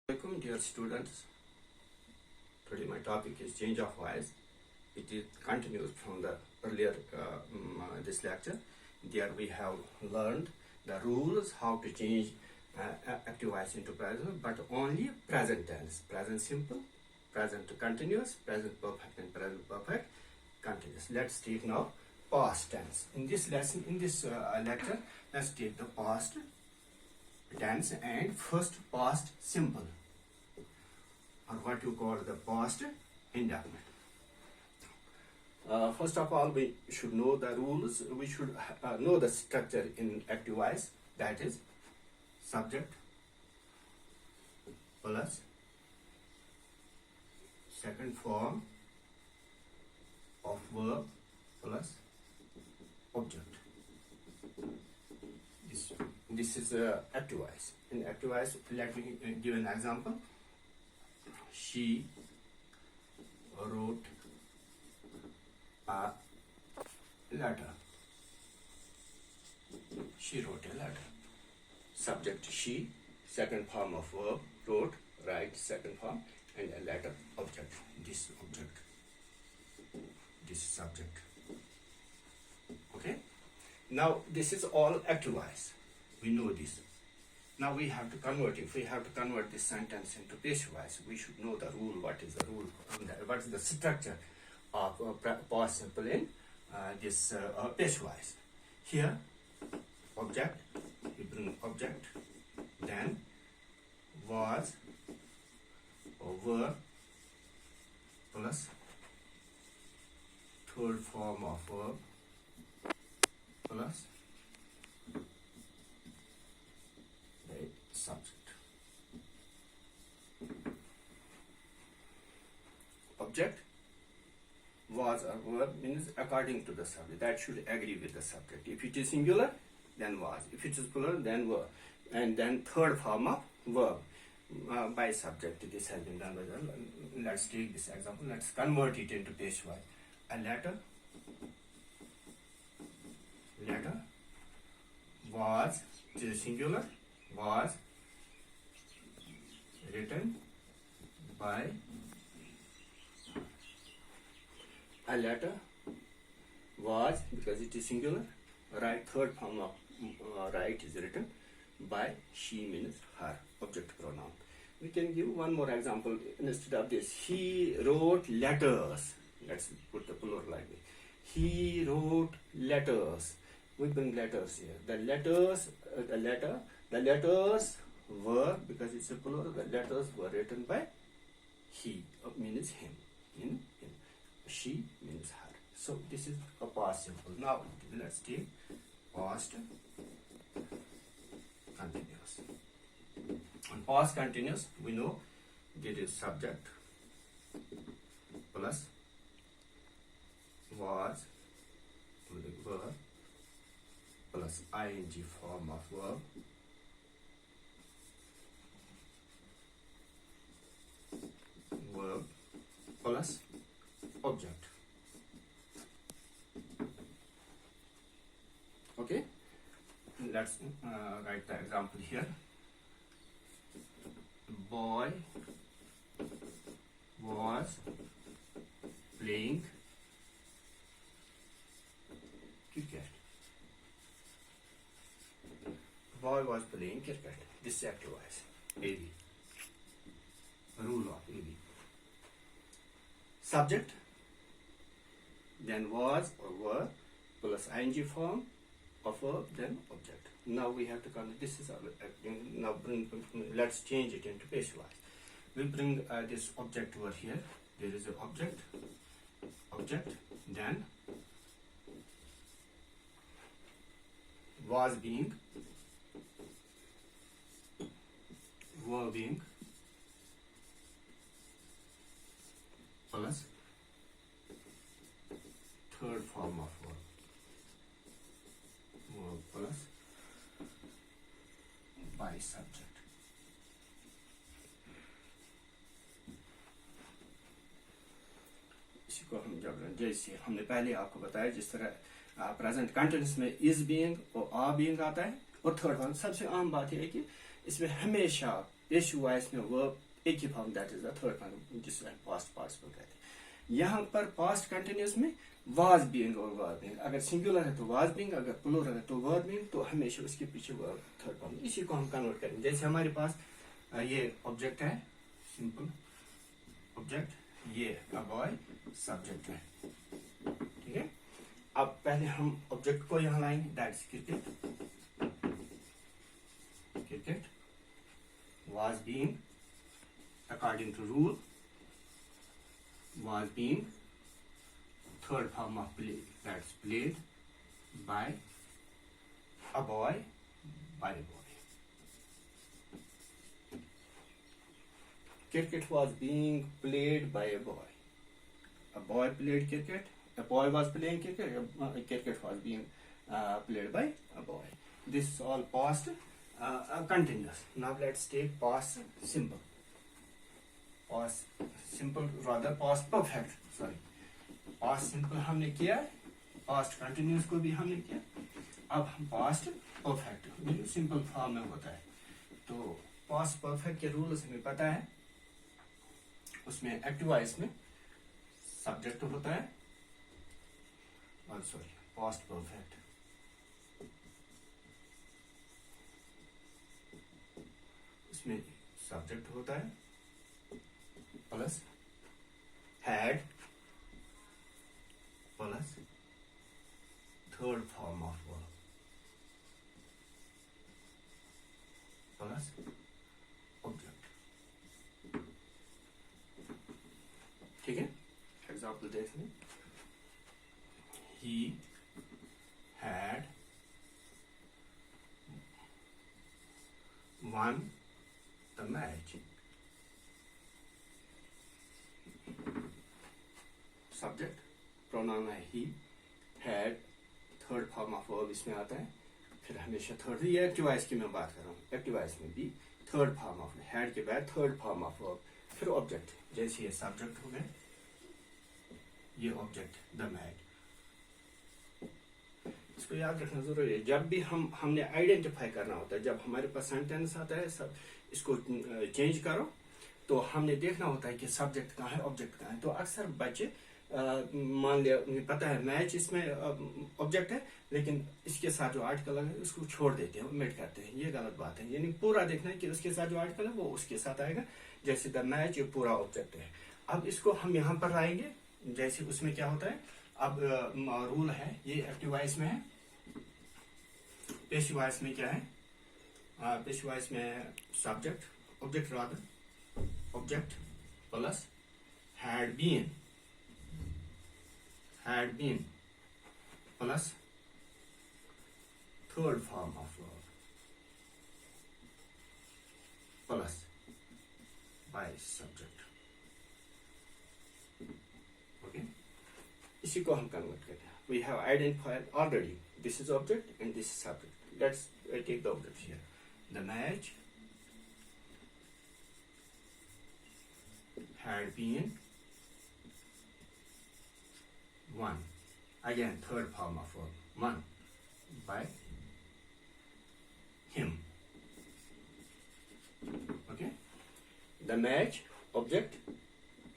Welcome dear students. Today my topic is change of voice. It is continues from the earlier this lecture. There we have learned the rules how to change active voice into present, but only present tense, present simple, present continuous, present perfect and present perfect continuous. Let's take now past tense. In this lesson, in this lecture, let's take the past tense and first past simple, or what you call the past indefinite. First of all, we should know the rules. We should know the structure in active voice. That is subject plus second form of verb plus object. This is active voice. In active voice, let me give an example. She wrote a letter. She wrote a letter. Subject she, second form of verb, wrote, write, second form, and a letter, object. This object. This subject. Okay? Now this is all active voice. We know this. Now we have to convert. If we have to convert this sentence into passive voice, we should know the rule. What is the rule? What is the structure of past simple in this passive voice? Here, object. We bring object. Then was or were plus third form of verb plus subject. Object was or verb means according to the subject. That should agree with the subject. If it is singular, then was. If it is plural, then were. And then third form of verb by subject. This has been done by the. Let's take this example. Let's convert it into passive voice. A letter was, it is singular, was written by. A letter was, because it is singular, right, third form of right is written by. She means her, object pronoun. We can give one more example instead of this. He wrote letters. Let's put the plural like this. He wrote letters. We bring letters here. The letters were, because it's a plural, the letters were written by he, means him. In him. She means her. So this is a past simple. Now let's take past continuous. On past continuous, we know there is subject plus was verb plus ing form of verb plus object. Okay, let's write the example here. Boy was playing cricket. Boy was playing cricket. This is active voice. AB. Rule of AB. Subject, then was or were plus ing form of verb, then object. Now we have to come. This is our now let's change it into passive voice. We bring this object over here. There is an object, then was being, were being plus third form of verb plus by subject. इसी को हम जब जैसे हमने पहले आपको बताया, जिस तरह प्रेजेंट कंटिन्यूअस में इज बीइंग और आ बीइंग आता है, और थर्ड वन सबसे आम बात यह है कि इसमें हमेशा पेशु वॉइस में वर्ब एक ही form, that is the third form जिसे पास्ट पार्टिसिपल कहते हैं। यहाँ पर पास्ट कंटिन्यूस में वाज बीइंग और वर बीइंग, अगर सिंगुलर है तो वाज बीइंग, अगर प्लूरल है तो वर बीइंग, तो हमेशा उसके पीछे वर्ब थर्ड फॉर्म। इसी को हम कन्वर्ट करेंगे। जैसे हमारे पास ये ऑब्जेक्ट है, सिंपल ऑब्जेक्ट, ये अ बॉय सब्जेक्ट है, ठीक है। अब पहले हम ऑब्जेक्ट को यहाँ लाएंगे, that is cricket. Cricket was being, according to rule, was being third form of play, that's played by a boy, by a boy. Cricket was being played by a boy. A boy played cricket, a boy was playing cricket, cricket was being played by a boy. This is all past continuous. Now let's take past simple. Past simple, rather past perfect. Sorry, past simple हमने किया, past continuous को भी हमने किया। अब हम past perfect, जो simple form में होता है, तो past perfect के रूल्स हमें पता है। उसमें एक्टिव वॉइस में सब्जेक्ट होता है, और सॉरी past perfect इसमें सब्जेक्ट होता है plus had plus third form of verb plus object, ठीक है। एग्जाम्पल देख लें, he had one the match. Subject pronoun है he, had, third form of verb इसमें आता है, फिर हमेशा थर्ड, ये एक्टिव वॉइस की मैं बात कर रहा हूँ, एक्टिव वॉइस में भी थर्ड फॉर्म ऑफ, had के बाद थर्ड फॉर्म ऑफ वर्ब, फिर ऑब्जेक्ट। जैसे ये सब्जेक्ट हो गए, ये ऑब्जेक्ट द मैच। इसको याद रखना जरूरी है। जब भी हमने आइडेंटिफाई करना होता है, जब हमारे पास सेंटेंस आता है, सब इसको चेंज करो, तो हमने देखना होता है कि सब्जेक्ट कहाँ है, ऑब्जेक्ट कहाँ है। तो अक्सर बच्चे मान लिया उन्हें पता है मैच इसमें ऑब्जेक्ट है, लेकिन इसके साथ जो आर्टिकल है उसको छोड़ देते हैं, ओमिट करते हैं। ये गलत बात है। यानी पूरा देखना है कि उसके साथ जो आर्टिकल है वो उसके साथ आएगा। जैसे द मैच ये पूरा ऑब्जेक्ट है। अब इसको हम यहाँ पर लाएंगे, जैसे उसमें क्या होता है, अब रूल है, ये एक्टिव वॉइस में है, पैसिव वॉइस में क्या है, पैसिव वॉइस में subject object rather object plus had been plus third form of verb plus by subject. Okay, इसी को हम कन्वर्ट करते हैं। We have identified already this is object and this is subject. Let's take the object here, the match had been won, again third form of verb, won by him. Okay, the match object,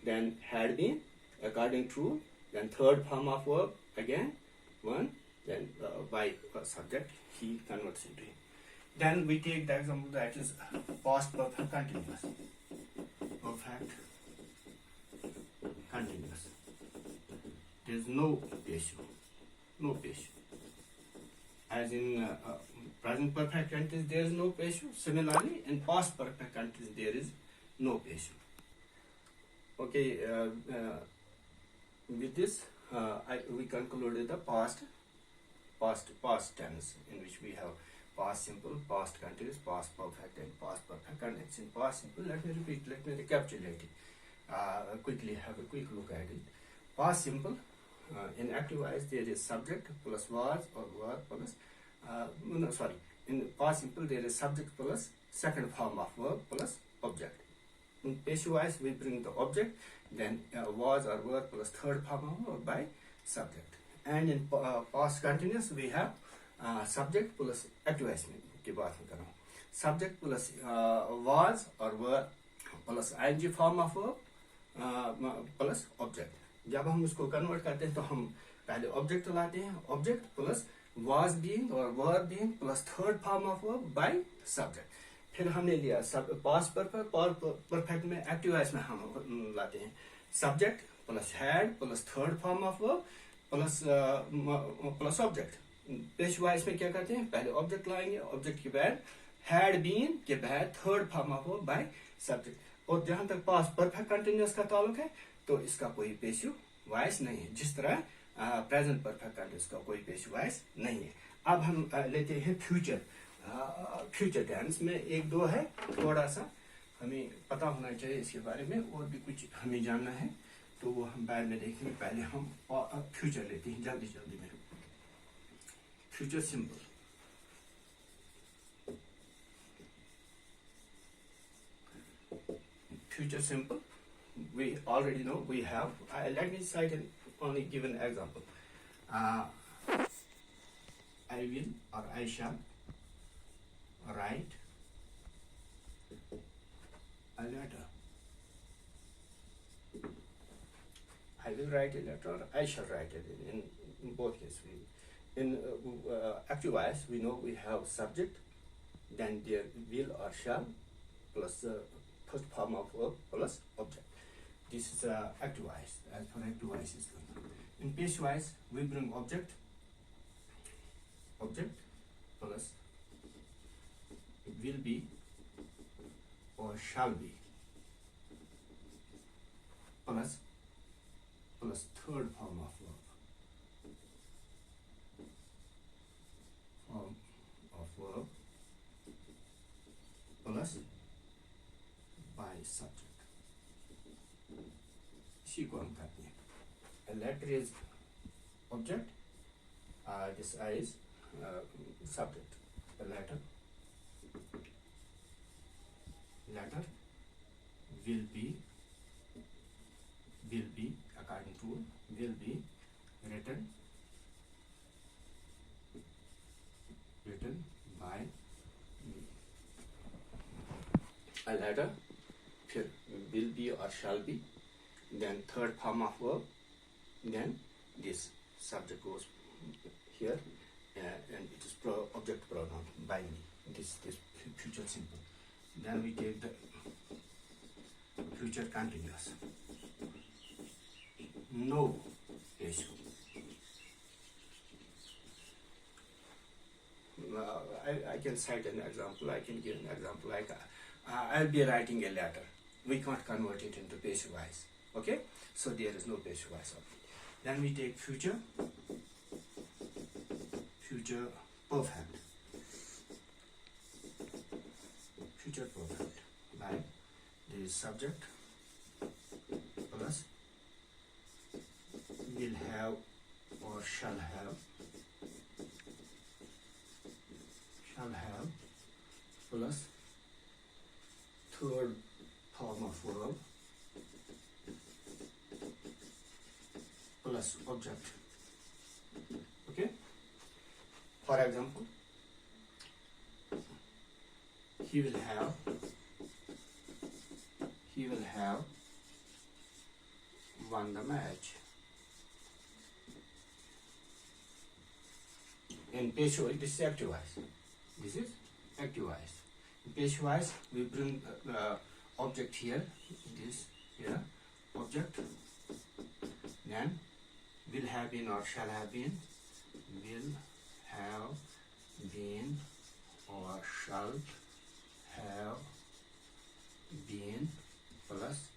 then had been according to, then third form of verb again won, then by subject he converts into him. Then we take the example that is past perfect continuous. Perfect continuous. There is no patient, no patient. As in present perfect continuous, there is no patient. Similarly, in past perfect continuous, there is no patient. Okay, with this, we concluded the past tense, in which we have past simple, past continuous, past perfect, and past perfect continuous. In past simple, let me repeat, let me recapitulate it. Quickly have a quick look at it. Past simple, in active voice there is subject plus was or were plus in past simple there is subject plus second form of verb plus object. In passive voice we bring the object, then was or were plus third form of verb by subject. And in past continuous we have subject plus active voice की बात कर रहा हूँ। subject plus was or were plus ing form of verb plus object. जब हम उसको convert करते हैं तो हम पहले ऑब्जेक्ट लाते हैं, ऑब्जेक्ट प्लस was being और were being plus third form of verb by subject. फिर हमने लिया सब पास्ट परफेक्ट में एक्टिव वॉइस में हम लाते हैं subject plus had plus third form of verb plus object. पेश वॉइस में क्या करते हैं, पहले ऑब्जेक्ट लाएंगे, ऑब्जेक्ट के बाद हैड बीन के बाद third form of verb by subject. और जहां तक पास्ट परफेक्ट कंटिन्यूअस का ताल्लुक है तो इसका कोई पेशिव वॉइस नहीं है, जिस तरह प्रेजेंट परफेक्ट कंटिन्यूअस का कोई पेशिव वॉइस नहीं है. अब हम लेते हैं फ्यूचर. फ्यूचर टेंस में एक दो है, थोड़ा सा हमें पता होना चाहिए इसके बारे में, और भी कुछ हमें जानना है तो वो हम बाद में देखेंगे. पहले हम फ्यूचर लेते हैं जल्दी जल्दी में. Future simple. Future simple, we already know we have. Let me cite and only give an example. I will or I shall write a letter. I will write a letter or I shall write it. In both cases, in active voice we know we have subject, then there will or shall plus first form of verb plus object. This is active voice. As for active voice is going. In passive voice we bring object plus will be or shall be plus third form of verb plus by subject. इसी को हम कहते हैं. A letter is object, this is subject. A letter will be according to will be written by me. A letter, फिर will be or shall be, then third form of verb, then this subject goes here and it is object pronoun by me. This future simple. Then we take the future continuous. No issue. I can cite an example. I can give an example like I'll be writing a letter. We can't convert it into passive voice. Okay, so there is no passive voice. Then we take future perfect. Future perfect. Like there is subject plus will have or shall have plus third form of verb plus object. Okay, for example, he will have won the match. In passive, this is active voice. This is active voice. In passive voice, we bring object here, this here, object, then will have been or shall have been, will have been or shall have been plus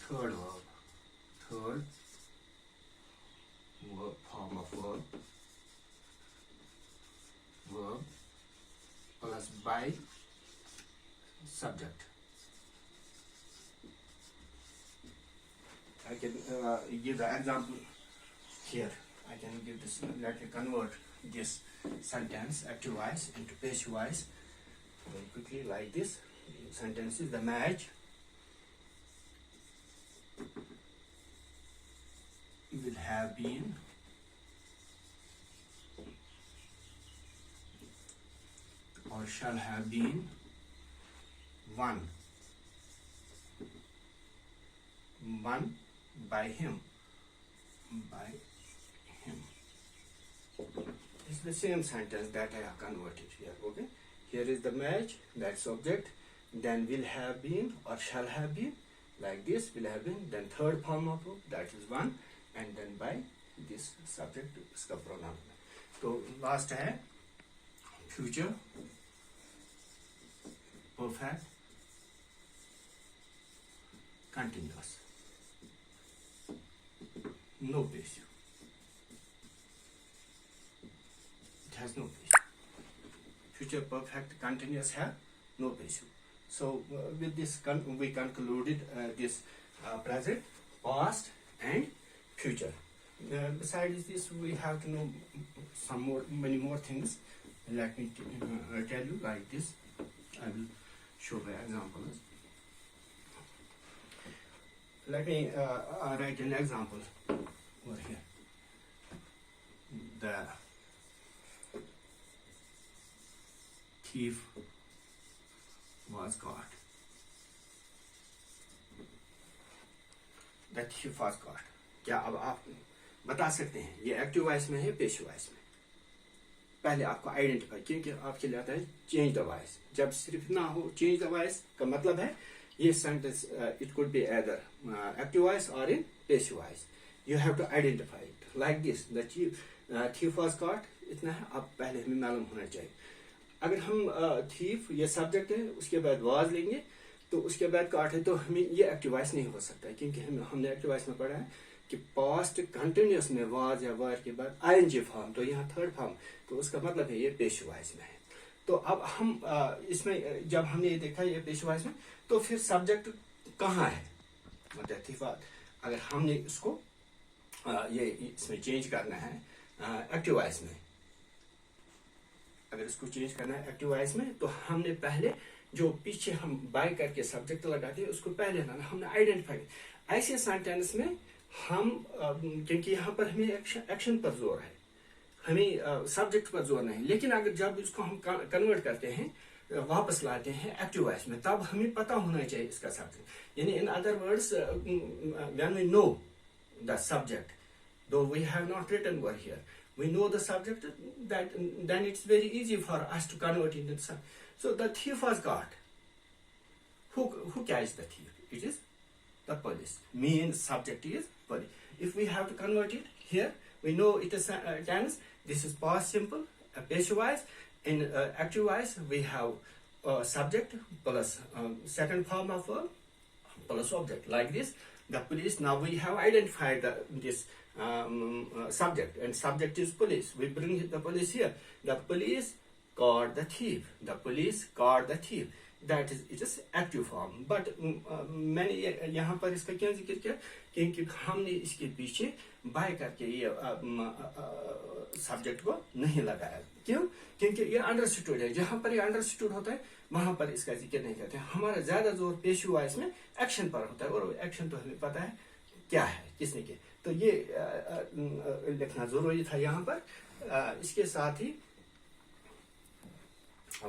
third form of verb plus by subject. I can give the example here. I can give this. Let me convert this sentence active voice into passive voice very quickly like this. Sentence is the match will have been or shall have been won by him. It's the same sentence that I have converted here. Okay, here is the match, that's object, then will have been or shall have been, like this, will have been, then third form of verb, that is one, and then by this subject इसका pronoun. तो last है future perfect continuous, no passive. It has no passive. Future perfect continuous have no passive. So with this we concluded this present, past and future. Besides this, we have to know many more things. Let me tell you like this. I will show by examples. Let me write an example over here. The thief was caught. The thief was caught. क्या अब आप बता सकते हैं ये active voice में है passive voice में? पहले आपको आइडेंटिफाई, क्योंकि आपके लिए आता है चेंज द वॉइस. जब सिर्फ ना हो चेंज द वॉइस का मतलब है ये sentence it could be either active voice और in passive voice. You have to identify it like this. The thief was caught, इतना है अब पहले हमें मालूम होना चाहिए. अगर हम थीफ ये सब्जेक्ट है उसके बाद वाज लेंगे तो उसके बाद कॉट है तो हमें ये एक्टिव वॉइस नहीं हो सकता, क्योंकि हमने एक्टिव वॉइस में पढ़ा है कि पास्ट कंटिन्यूस में वाज या वर के बाद आईएनजी फॉर्म, तो यहाँ थर्ड फॉर्म, तो उसका मतलब है ये पैसिव वॉइस में है. तो अब हम इसमें जब हमने ये देखा ये पैसिव वॉइस में, तो फिर सब्जेक्ट कहाँ है मतलब अगर हमने इसको ये इसमें चेंज करना है एक्टिव वॉइस में, अगर इसको चेंज करना है एक्टिव वॉइस में, तो हमने पहले जो पीछे हम बाय करके सब्जेक्ट लगाते हैं उसको पहले लाना. हमने आइडेंटिफाई ऐसे सेंटेंस में हम क्योंकि यहाँ पर हमें एक्शन पर जोर है, हमें सब्जेक्ट पर जोर नहीं. लेकिन अगर जब इसको हम कन्वर्ट करते हैं वापस लाते हैं एक्टिव वॉइस में, तब हमें पता होना चाहिए इसका सब्जेक्ट. यानी in other words when we know the subject, though we have not written over here, we know the subject, that then it's very easy for us to convert it into the subject. So the thief was caught. Who catches the thief? It is the police. Means subject is police. If we have to convert it here, we know it is tense. This is past simple, passive voice. In active voice, we have subject plus second form of verb plus object, like this. The police. Now we have identified this subject, and subject is police. We bring the police here. The police caught the thief. The police caught the thief. That is, it is active form. But मैंने यहाँ पर इसका क्या जिक्र किया, क्योंकि हमने इसके पीछे बाय करके ये सब्जेक्ट को नहीं लगाया. क्यों? क्योंकि ये अंडरस्टूड है. जहाँ पर ये अंडरस्टूड होता है वहां पर इसका जिक्र नहीं करते. हमारा ज्यादा जोर पैसिव वॉइस में एक्शन पर होता है, और एक्शन तो हमें पता है क्या है, किसने किया. तो ये लिखना जरूरी था यहाँ पर. इसके साथ ही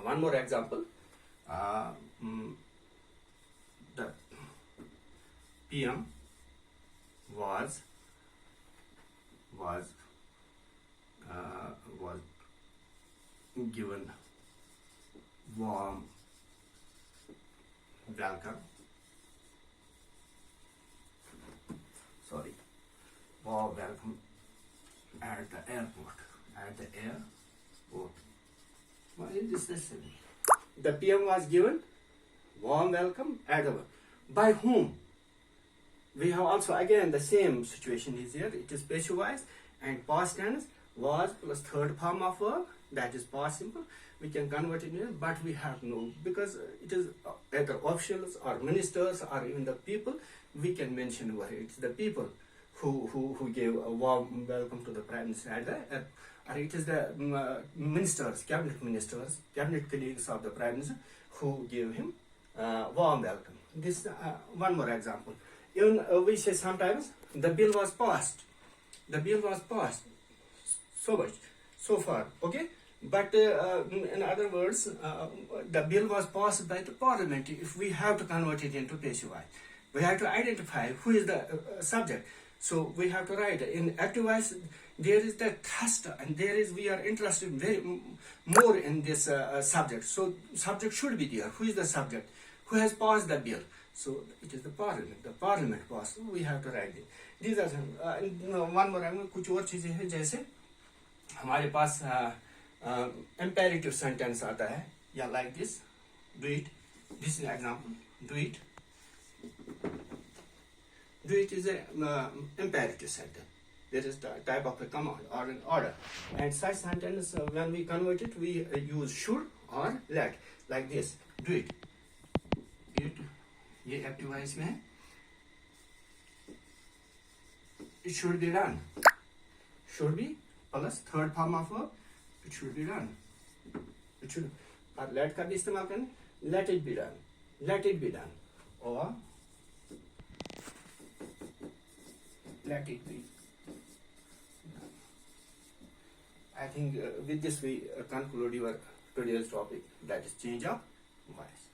one more example. The PM was given warm welcome. Warm welcome at the airport. Why is this necessary? The PM was given warm welcome at the, by whom? We have also again the same situation is here. It is passive voice and past tense was plus third form of verb, that is past simple. We can convert it in, but we have no, because it is either officials or ministers or even the people. We can mention over here. It's the people who gave a warm welcome to the Prime Minister at the, or it is the ministers, cabinet colleagues of the Prime Minister who gave him warm welcome. This one more example. Even we say sometimes the bill was passed. The bill was passed. So much, so far. Okay. But in other words, the bill was passed by the parliament. If we have to convert it into passive voice, we have to identify who is the subject. So we have to write in active voice. There is the test, and there is we are interested very more in this subject. So subject should be there. Who is the subject? Who has passed the bill? So it is the parliament. The parliament passed. So we have to write it. These are some, one more. कुछ और चीजें हैं जैसे हमारे पास imperative sentence आता है या like this, do it. This is an example. Do it. Do it is a imperative sentence. There is the type of a command or an order, and such sentence when we convert it, we use should or let, like this. Do it. It. ये active voice में है. It should be done. Should be plus third form of verb. It should be done. It should. और let का भी इस्तेमाल करें. Let it be done. Let it be done. Or let it be. I think with this we conclude your today's topic, that is change of voice.